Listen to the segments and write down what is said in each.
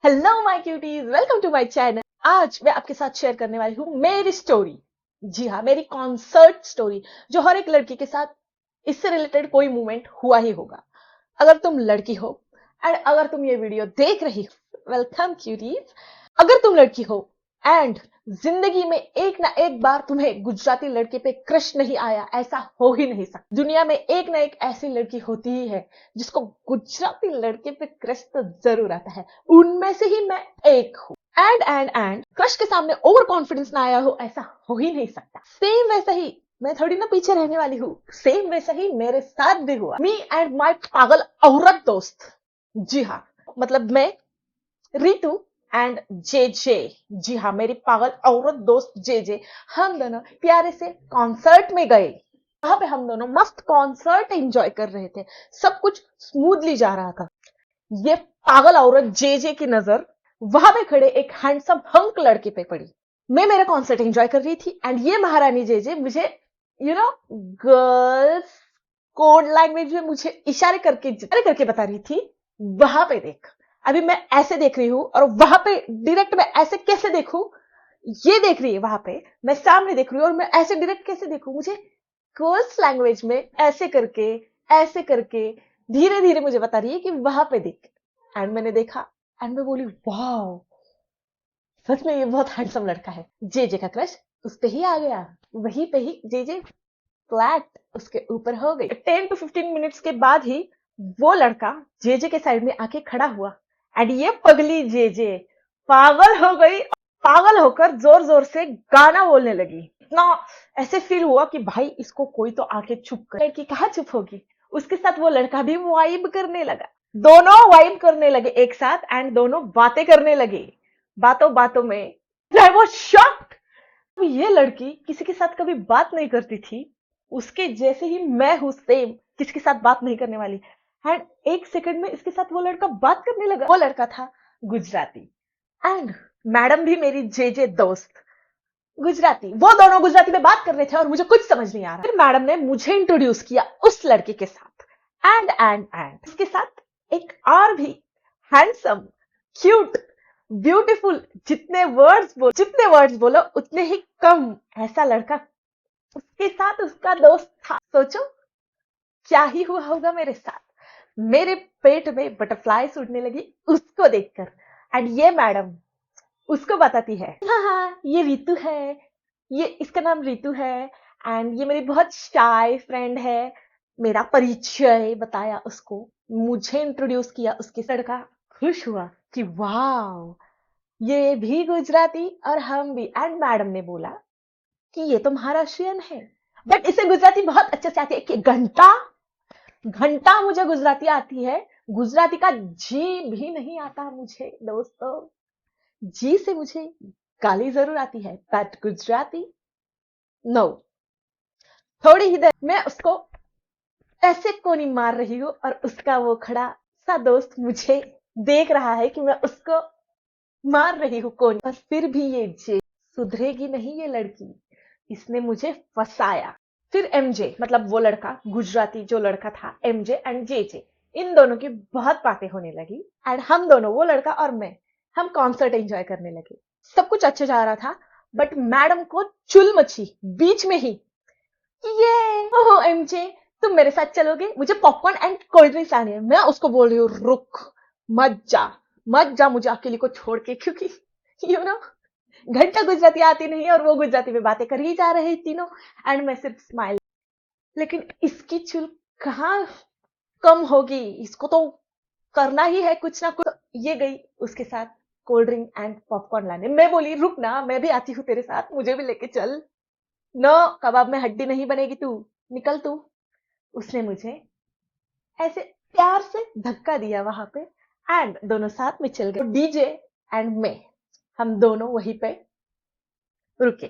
Hello my cuties, welcome to my channel. आज मैं आपके साथ शेयर करने वाली हूँ मेरी स्टोरी। जी हाँ, मेरी कॉन्सर्ट स्टोरी, जो हर एक लड़की के साथ इससे रिलेटेड कोई मूवमेंट हुआ ही होगा। अगर तुम लड़की हो एंड अगर तुम ये वीडियो देख रही हो, वेलकम क्यूटीज। अगर तुम लड़की हो एंड जिंदगी में एक ना एक बार तुम्हें गुजराती लड़के पे क्रश नहीं आया, ऐसा हो ही नहीं सकता। दुनिया में एक ना एक ऐसी लड़की होती ही है जिसको गुजराती लड़के पे क्रश तो जरूर आता है। उनमें से ही मैं एक हूँ। एंड क्रश के सामने ओवर कॉन्फिडेंस ना आया हो, ऐसा हो ही नहीं सकता। सेम वैसा ही मैं थोड़ी ना पीछे रहने वाली हूँ, सेम वैसा ही मेरे साथ भी हुआ। मी एंड माई पागल औरत दोस्त, जी हाँ, मतलब मैं, रितु एंड जे जे, जी हाँ, मेरी पागल औरत दोस्त जे जे, हम दोनों प्यारे से कॉन्सर्ट में गए। वहां पे हम दोनों मस्त कॉन्सर्ट एंजॉय कर रहे थे, सब कुछ स्मूथली जा रहा था। ये पागल औरत जे जे की नजर वहां पे खड़े एक हैंडसम हंक लड़के पे पड़ी। मैं मेरा कॉन्सर्ट एंजॉय कर रही थी एंड ये महारानी जे जे मुझे गर्ल्स कोड लैंग्वेज में मुझे इशारे करके बता रही थी, वहां पे देख। अभी मैं ऐसे देख रही हूं और वहां पे डायरेक्ट मैं ऐसे कैसे देखूं? ये देख रही है वहां पे, मैं सामने देख रही हूँ और मैं ऐसे डायरेक्ट कैसे देखूं? मुझे गर्ल्स लैंग्वेज में ऐसे करके धीरे धीरे मुझे बता रही है कि वहां पे देख। एंड मैंने देखा एंड मैं बोली वाह, सच में ये बहुत हैंडसम लड़का है। जे जे का क्रश उस पे ही आ गया, वहीं पे ही जे जे फ्लैट उसके ऊपर हो गई। 10 to 15 मिनट्स के बाद ही वो लड़का जेजे के साइड में आके खड़ा हुआ एंड ये पगली जेजे पागल हो गई। पागल होकर जोर जोर से गाना बोलने लगी। इतना ऐसे फील हुआ कि भाई इसको कोई तो आके चुप कर। लड़की कहाँ चुप होगी, उसके साथ वो लड़का भी वाइब करने लगा। दोनों वाइब करने लगे एक साथ एंड दोनों बातें करने लगे। बातों बातों में आई वाज शॉक्ड। ये लड़की किसी के साथ कभी बात नहीं करती थी, उसके जैसे ही मैं हूं सेम, किसी के साथ बात नहीं करने वाली। एंड एक सेकंड में इसके साथ वो लड़का बात करने लगा। वो लड़का था गुजराती एंड मैडम भी मेरी जे जे दोस्त गुजराती। वो दोनों गुजराती में बात कर रहे थे और मुझे कुछ समझ नहीं आ रहा। फिर मैडम ने मुझे इंट्रोड्यूस किया उस लड़के के साथ एंड इसके साथ एक और भी हैंडसम, क्यूट, ब्यूटीफुल, जितने वर्ड्स बोलो उतने ही कम, ऐसा लड़का उसके साथ उसका दोस्त था। सोचो क्या ही हुआ होगा मेरे साथ। मेरे पेट में बटरफ्लाईज उड़ने लगी उसको देखकर। एंड ये मैडम उसको बताती है, हाँ हाँ ये रितु है, ये इसका नाम रितु है एंड ये मेरी बहुत शाय फ्रेंड है। मेरा परिचय बताया उसको, मुझे इंट्रोड्यूस किया उसके। लड़का खुश हुआ कि वाह, ये भी गुजराती और हम भी। एंड मैडम ने बोला कि ये तो महाराष्ट्रियन है, बट इसे गुजराती बहुत अच्छे से आती है। कि घंटा घंटा मुझे गुजराती आती है, गुजराती का जी भी नहीं आता मुझे दोस्तों। जी से मुझे गाली जरूर आती है बट गुजराती नो। थोड़ी ही देर मैं उसको ऐसे कोनी मार रही हूँ और उसका वो खड़ा सा दोस्त मुझे देख रहा है कि मैं उसको मार रही हूँ कोनी। और फिर भी ये जे सुधरेगी नहीं ये लड़की, इसने मुझे फंसाया। फिर एमजे, मतलब वो लड़का गुजराती जो लड़का था, एमजे एंड जे, इन दोनों की बहुत बातें होने लगी एंड हम दोनों, वो लड़का और मैं, हम कॉन्सर्ट एंजॉय करने लगे। सब कुछ अच्छा जा रहा था बट मैडम को चुल मची बीच में ही कि ये ओहो एमजे, तुम मेरे साथ चलोगे, मुझे पॉपकॉर्न एंड कोल्ड ड्रिंक्स लानी है। मैं उसको बोल रही हूँ रुक, मत जा, मत जा मुझे अकेले को छोड़ के, क्योंकि यू नो घंटा गुजराती आती नहीं और वो गुजराती में बातें कर ही जा रहे तीनों एंड मैं सिर्फ स्माइल। लेकिन इसकी चुल कहाँ कम होगी, इसको तो करना ही है कुछ ना कुछ। ये गई उसके साथ कोल्ड ड्रिंक एंड पॉपकॉर्न लाने। मैं बोली रुक ना, मैं भी आती हूँ तेरे साथ, मुझे भी लेके चल। नो, कबाब में हड्डी नहीं बनेगी तू, निकल तू। उसने मुझे ऐसे प्यार से धक्का दिया वहां पे एंड दोनों साथ में चल गए। डीजे एंड मैं, हम दोनों वहीं पे रुके।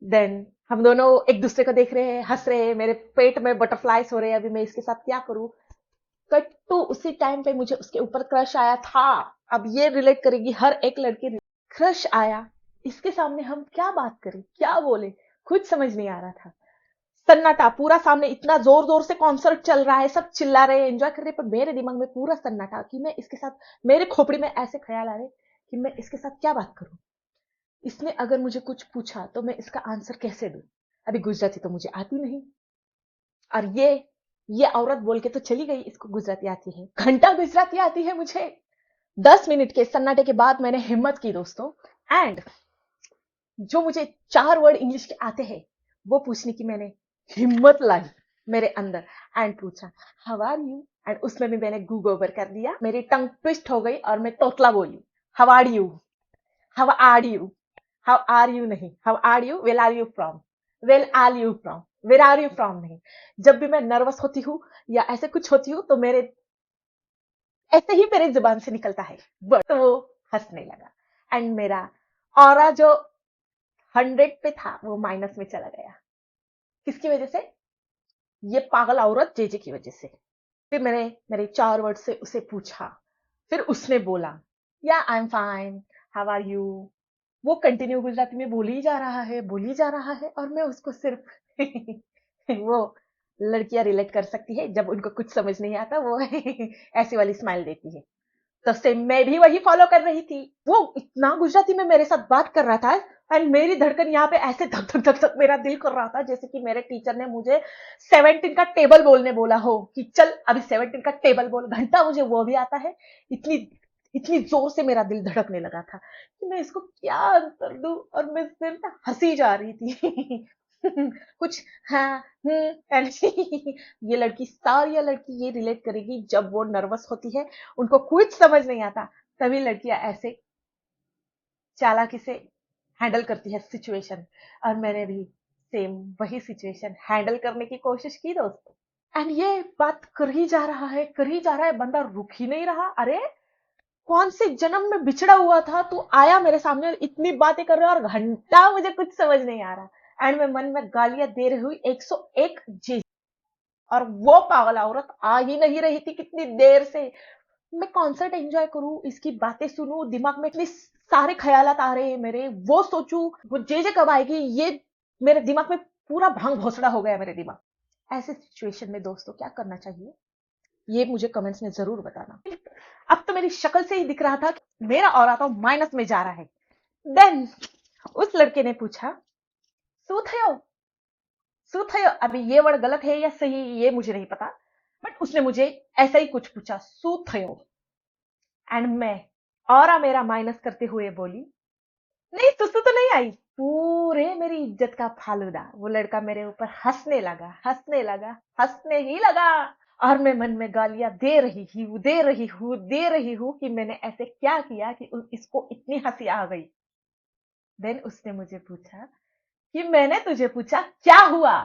देन हम दोनों एक दूसरे को देख रहे हैं, हंस रहे हैं, मेरे पेट में बटरफ्लाईज हो रहे हैं। अभी मैं इसके साथ क्या करूं? कट टू उसी टाइम पे मुझे उसके ऊपर क्रश आया था। अब ये रिलेट करेगी हर एक लड़की। क्रश आया, इसके सामने हम क्या बात करें, क्या बोले, कुछ समझ नहीं आ रहा था। सन्नाटा पूरा, सामने इतना जोर जोर से कॉन्सर्ट चल रहा है, सब चिल्ला रहे हैं, एंजॉय कर रहे हैं, पर मेरे दिमाग में पूरा सन्नाटा कि मैं इसके साथ, मेरे खोपड़ी में ऐसे ख्याल आ रहे कि मैं इसके साथ क्या बात करूं, इसने अगर मुझे कुछ पूछा तो मैं इसका आंसर कैसे दूं। अभी गुजराती तो मुझे आती नहीं, और ये औरत बोल के तो चली गई इसको गुजराती आती है, घंटा गुजराती आती है मुझे। 10 मिनट के सन्नाटे के बाद मैंने हिम्मत की दोस्तों, एंड जो मुझे 4 वर्ड इंग्लिश के आते हैं वो पूछने की मैंने हिम्मत लाई मेरे अंदर, एंड पूछा हाउ आर यू, एंड उसमें भी मैंने गूगल ओवर कर दिया, मेरी टंग ट्विस्ट हो गई और मैं तोतला बोली, how are you, how are you, how are you नहीं, how are you, well are you from, well are you from, where are you from नहीं। जब भी मैं नर्वस होती हूँ या ऐसे कुछ होती हूँ तो मेरे ऐसे ही मेरे जुबान से निकलता है बट, तो वो हंसने लगा, एंड मेरा ऑरा जो 100 पे था वो माइनस में चला गया। किसकी वजह से? ये पागल औरत जेजे की वजह से। फिर मैंने मेरे 4 वर्ड से उसे पूछा, फिर उसने बोला yeah I am fine, how are you. वो कंटिन्यू गुजराती में बोली जा रहा है, बोली जा रहा है, और मैं उसको सिर्फ वो लड़कियां रिलेट कर सकती है जब उनको कुछ समझ नहीं आता, वो ऐसी वाली स्माइल देती है। तो सेम मैं भी वही फॉलो कर रही थी। वो इतना गुजराती में मेरे साथ बात कर रहा था, एंड मेरी धड़कन यहाँ पे ऐसे धक धक धक धक मेरा दिल कर रहा था जैसे कि मेरे टीचर ने मुझे 17 का टेबल बोलने बोला हो कि चल अभी 17 का टेबल बोल। घंटा मुझे वो भी आता है। इतनी इतनी जोर से मेरा दिल धड़कने लगा था कि मैं इसको क्या आंसर दूं, और मैं सिर्फ हंसी जा रही थी। कुछ हाँ ये लड़की, सारी लड़की ये रिलेट करेगी जब वो नर्वस होती है, उनको कुछ समझ नहीं आता, तभी लड़कियां ऐसे चालाकी से हैंडल करती है सिचुएशन। और मैंने भी सेम वही सिचुएशन हैंडल करने की कोशिश की दोस्तों। एंड ये बात कर ही जा रहा है, कर ही जा रहा है, बंदा रुक ही नहीं रहा। अरे कौन से जन्म में बिछड़ा हुआ था तू, आया मेरे सामने इतनी बातें कर रहा है और घंटा मुझे कुछ समझ नहीं आ रहा। एंड मैं मन में गालियां दे रही हुई 101 जी, और वो पागल औरत आ ही नहीं रही थी कितनी देर से। मैं कॉन्सर्ट एंजॉय करूं, इसकी बातें सुनूं, दिमाग में इतने सारे ख्यालात आ रहे हैं मेरे, वो सोचूं वो जे कब आएगी, ये मेरे दिमाग में पूरा भांग भोसड़ा हो गया मेरे दिमाग। ऐसे सिचुएशन में दोस्तों क्या करना चाहिए, ये मुझे कमेंट्स में जरूर बताना। अब तो मेरी शक्ल से ही दिख रहा था कि मेरा ऑरा तो माइनस में जा रहा है। देन उस लड़के ने पूछा शू थयो, शू थयो। अभी ये वर्ड गलत है या सही ये मुझे नहीं पता, बट उसने मुझे ऐसा ही कुछ पूछा, शू थयो। एंड मैं ऑरा मेरा माइनस करते हुए बोली नहीं, सुसु तो नहीं आई। पूरे मेरी इज्जत का फालूदा वो लड़का मेरे ऊपर हंसने लगा, हंसने लगा, हंसने ही लगा। और मैं मन में गालियां दे रही हूँ, दे रही हूँ, दे रही हूँ कि मैंने ऐसे क्या किया कि इसको इतनी हंसी आ गई। देन उसने मुझे पूछा कि मैंने तुझे पूछा क्या हुआ,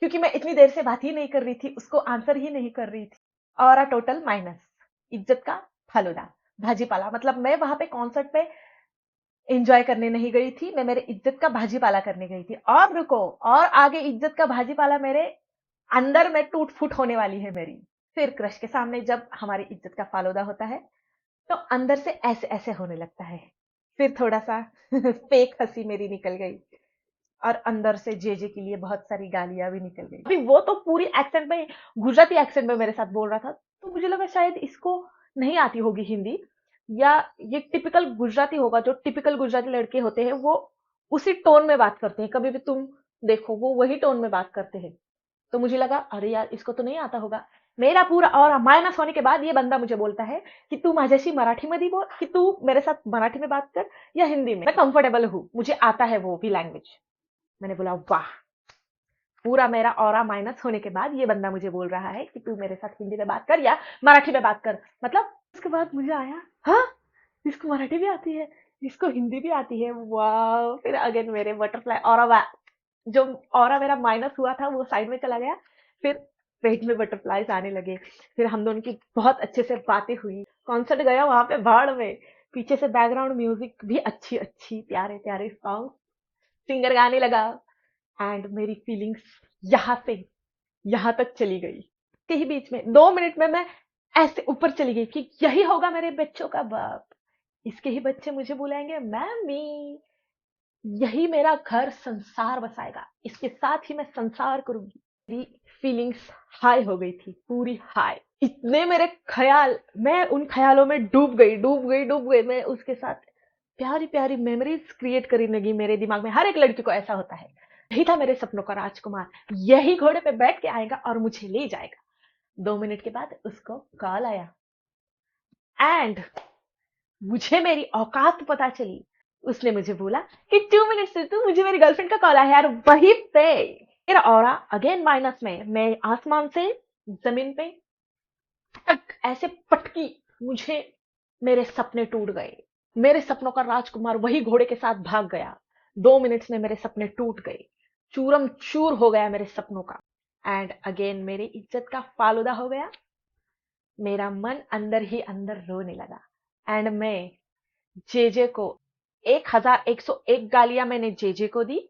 क्योंकि मैं इतनी देर से बात ही नहीं कर रही थी, उसको आंसर ही नहीं कर रही थी। और टोटल माइनस, इज्जत का फालूदा, भाजीपाला। मतलब मैं वहां पे कॉन्सर्ट पे एंजॉय करने नहीं गई थी, मैं मेरे इज्जत का भाजीपाला करने गई थी। और रुको, और आगे इज्जत का भाजीपाला मेरे अंदर में टूट फूट होने वाली है मेरी। फिर क्रश के सामने जब हमारी इज्जत का फालूदा होता है तो अंदर से ऐसे ऐसे होने लगता है। फिर थोड़ा सा फेक हंसी मेरी निकल गई, और अंदर से जे के लिए बहुत सारी गालियां भी निकल गई। अभी वो तो पूरी एक्सेंट में, गुजराती एक्सेंट में मेरे साथ बोल रहा था, तो मुझे लगा शायद इसको नहीं आती होगी हिंदी, या ये टिपिकल गुजराती होगा। जो टिपिकल गुजराती लड़के होते हैं वो उसी टोन में बात करते हैं, कभी भी तुम देखो वो वही टोन में बात करते हैं। तो मुझे लगा अरे यार इसको तो नहीं आता होगा। मेरा पूरा और माइनस होने के बाद ये बंदा मुझे बोलता है कि तू माझ्याशी मराठी मध्ये बोल, कि तू मेरे साथ मराठी में बात कर या हिंदी में, मैं कंफर्टेबल हूँ, मुझे आता है वो भी लैंग्वेज। मैंने बोला वाह, पूरा मेरा ऑरा माइनस होने के बाद ये बंदा मुझे बोल रहा है कि तू मेरे साथ हिंदी में बात कर या मराठी में बात कर। मतलब उसके बाद मुझे आया, हाँ इसको मराठी भी आती है, इसको हिंदी भी आती है, वाह। फिर अगेन मेरे बटरफ्लाई ऑरा, जो ऑरा मेरा माइनस हुआ था वो साइड में चला गया। फिर पेट में बटरफ्लाईज आने लगे। फिर हम दोनों की बहुत अच्छे से बातें हुई। कॉन्सर्ट गया वहां पे भाड़ में, पीछे से बैकग्राउंड म्यूजिक भी अच्छी अच्छी प्यारे प्यारे सॉन्ग, सिंगर गाने लगा। एंड मेरी फीलिंग्स यहाँ से यहाँ तक चली गई। के ही बीच में 2 मिनट में मैं ऐसे ऊपर चली गई कि यही होगा मेरे बच्चों का बाप, इसके ही बच्चे मुझे बुलाएंगे मैमी। यही मेरा घर संसार बसाएगा, इसके साथ ही मैं संसार करूंगी। मेरी फीलिंग्स हाई हो गई थी, पूरी हाई। इतने मेरे ख्याल, मैं उन ख्यालों में डूब गई। मैं उसके साथ प्यारी प्यारी मेमोरीज क्रिएट करने लगी मेरे दिमाग में। हर एक लड़की को ऐसा होता है। यही था मेरे सपनों का राजकुमार, यही घोड़े पे बैठ के आएगा और मुझे ले जाएगा। 2 मिनट के बाद उसको कॉल आया एंड मुझे मेरी औकात पता चली। उसने मुझे बोला कि 2 मिनट से तू, मुझे मेरी गर्लफ्रेंड का कॉल आया यार। वहीं पे मेरा ऑरा अगेन माइनस में। मैं आसमान से जमीन पे टक ऐसे पटकी, मुझे मेरे सपने टूट गए। मेरे सपनों का राजकुमार वही घोड़े के साथ भाग गया। 2 मिनट्स में मेरे सपने टूट गए, चूरम चूर हो गया मेरे सपनों का। एंड अगेन मेरी इज्जत का फालूदा हो गया। मेरा मन अंदर ही अंदर रोने लगा। एंड मैं जेजे को 1101 गालियां मैंने जेजे को दी।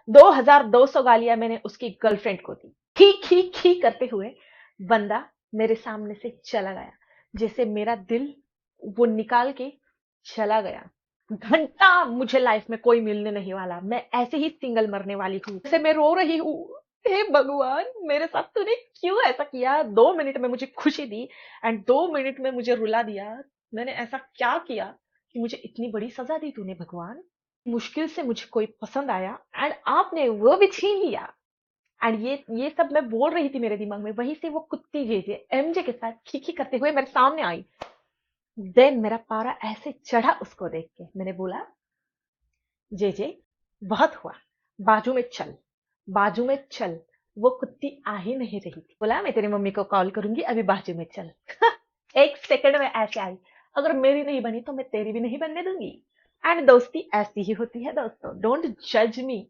2200 गालियां मैंने उसकी गर्लफ्रेंड को दी। खी खी खी करते हुए बंदा मेरे सामने से चला गया, जैसे मेरा दिल वो निकाल के चला गया। घंटा मुझे लाइफ में कोई मिलने नहीं वाला, मैं ऐसे ही सिंगल मरने वाली हूँ। जैसे मैं रो रही हूँ, हे भगवान मेरे साथ तूने क्यों ऐसा किया? 2 मिनट में मुझे खुशी दी एंड 2 मिनट में मुझे रुला दिया। मैंने ऐसा क्या किया कि मुझे इतनी बड़ी सजा दी तूने भगवान? मुश्किल से मुझे कोई पसंद आया एंड आपने वो भी छीन लिया। एंड ये सब मैं बोल रही थी मेरे दिमाग में, वहीं से वो कुत्ती जेजे एमजे के साथ खीखी करते हुए मेरे सामने आई। देन मेरा पारा ऐसे चढ़ा उसको देख के। मैंने बोला, जेजे बहुत हुआ, बाजू में चल, बाजू में चल। वो कुत्ती आ ही नहीं रही थी। बोला, मैं तेरी मम्मी को कॉल करूंगी, अभी बाजू में चल। 1 सेकंड में ऐसे आई। अगर मेरी नहीं बनी तो मैं तेरी भी नहीं बनने दूंगी। एंड दोस्ती ऐसी ही होती है दोस्तों, डोंट जज मी।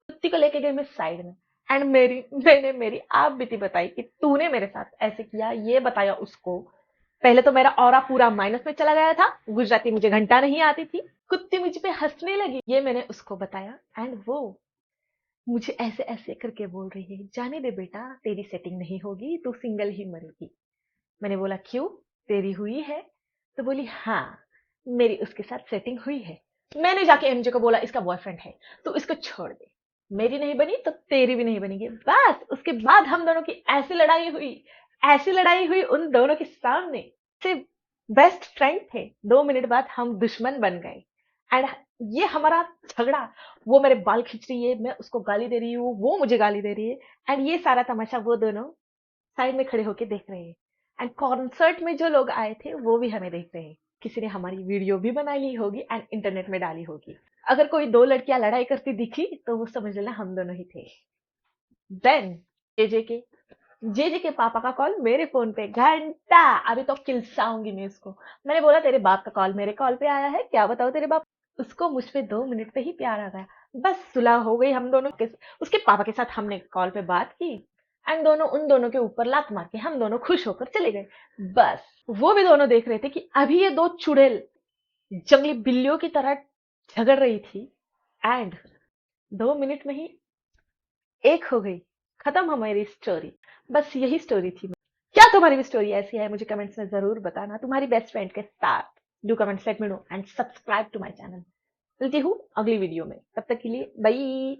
कुत्ती को लेके गई मैं साइड में एंड मैंने मेरी आप बीती बताई कि तूने मेरे साथ ऐसे किया। ये बताया उसको। पहले तो मेरा ऑरा पूरा माइनस में चला गया था, गुजराती मुझे घंटा नहीं आती थी। कुत्ती मुझ पे हंसने लगी, ये मैंने उसको बताया। एंड वो मुझे ऐसे ऐसे करके बोल रही है, जाने दे बेटा, तेरी सेटिंग नहीं होगी, तू सिंगल ही मरेगी। मैंने बोला, क्यों, तेरी हुई है? तो बोली, हाँ मेरी उसके साथ सेटिंग हुई है। मैंने जाके एमजे को बोला, इसका बॉयफ्रेंड है, तू इसको छोड़ दे। मेरी नहीं बनी तो तेरी भी नहीं बनेगी। बस उसके बाद हम दोनों की ऐसी लड़ाई हुई उन दोनों के सामने। सिर्फ बेस्ट फ्रेंड थे, 2 मिनट बाद हम दुश्मन बन गए। एंड ये हमारा झगड़ा, वो मेरे बाल खींच रही है, मैं उसको गाली दे रही हूँ, वो मुझे गाली दे रही है। एंड ये सारा तमाशा वो दोनों साइड में खड़े होके देख रहे हैं। एंड कॉन्सर्ट में जो लोग आए थे वो भी हमें देख रहे हैं। किसी ने हमारी वीडियो भी बना ली होगी एंड इंटरनेट में डाली होगी। अगर कोई दो लड़कियां लड़ाई करती दिखी तो वो समझ लेना हम दोनों ही थे। देन जेजे के जेजे के पापा का कॉल मेरे फोन पे, घंटा। अभी तो किलसाऊंगी मैं उसको। मैंने बोला, तेरे बाप का कॉल मेरे कॉल पे आया है, क्या बताओ तेरे बाप। उसको मुझ पे 2 मिनट पे ही प्यार आ गया। बस सुलह हो गई हम दोनों के। उसके पापा के साथ हमने कॉल पे बात की एंड दोनों उन दोनों के ऊपर लात मार के हम दोनों खुश होकर चले गए। बस वो भी दोनों देख रहे थे कि अभी ये दो चुड़ैल जंगली बिल्लियों की तरह झगड़ रही थी एंड 2 मिनट में ही एक हो गई। खत्म हमारी स्टोरी। बस यही स्टोरी थी। क्या तुम्हारी भी स्टोरी ऐसी है? मुझे कमेंट्स में जरूर बताना, तुम्हारी बेस्ट फ्रेंड के साथ। Do comments, let me know and subscribe to my channel. मिलती हूँ अगली वीडियो में, तब तक के लिए बाय।